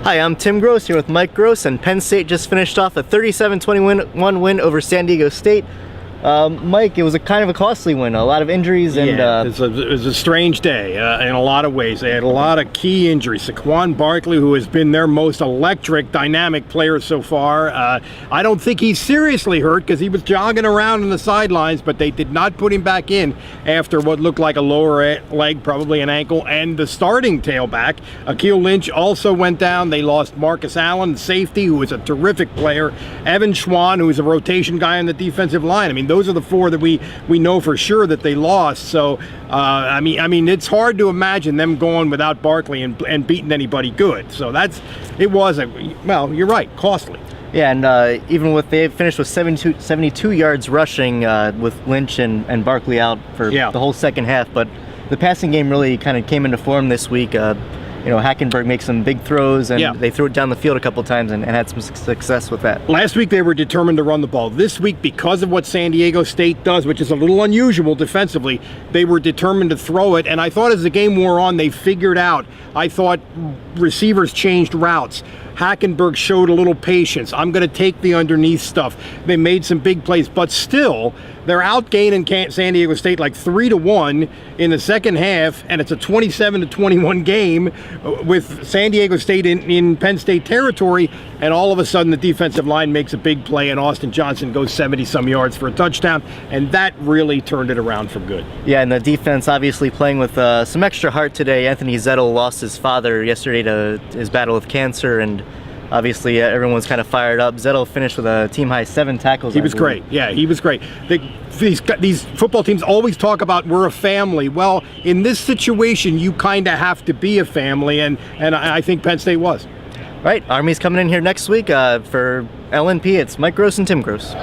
Hi, I'm Tim Gross here with Mike Gross, and Penn State just finished off a 37-21 win over San Diego State. Mike, it was a kind of a costly win, a lot of injuries, and it was a strange day in a lot of ways. They had a lot of key injuries. Saquon Barkley, who has been their most electric, dynamic player so far, I don't think he's seriously hurt because he was jogging around on the sidelines, but they did not put him back in after what looked like a lower leg, probably an ankle, and the starting tailback, Akil Lynch, also went down. They lost Marcus Allen, safety, who was a terrific player, Evan Schwan, who was a rotation guy on the defensive line. I mean, those are the four that we know for sure that they lost. So, I mean, it's hard to imagine them going without Barkley and beating anybody good. So it was you're right, costly. Yeah, and even they finished with 72 yards rushing with Lynch and Barkley out for the whole second half. But the passing game really kind of came into form this week. Hackenberg makes some big throws, and they threw it down the field a couple times and had some success with that. Last week they were determined to run the ball. This week, because of what San Diego State does, which is a little unusual defensively, they were determined to throw it. And I thought as the game wore on, they figured out. I thought receivers changed routes. Hackenberg showed a little patience. I'm going to take the underneath stuff. They made some big plays, but still, they're outgaining San Diego State like 3-1 in the second half, and it's a 27-21 game with San Diego State in Penn State territory, and all of a sudden the defensive line makes a big play, and Austin Johnson goes 70-some yards for a touchdown, and that really turned it around for good. Yeah, and the defense obviously playing with some extra heart today. Anthony Zettel lost his father yesterday to his battle with cancer, and obviously, everyone's kind of fired up. Zettel finished with a team-high 7 tackles. He was great. Yeah, he was great. These football teams always talk about we're a family. Well, in this situation, you kind of have to be a family, and I think Penn State was. All right, Army's coming in here next week. For LNP, it's Mike Gross and Tim Gross.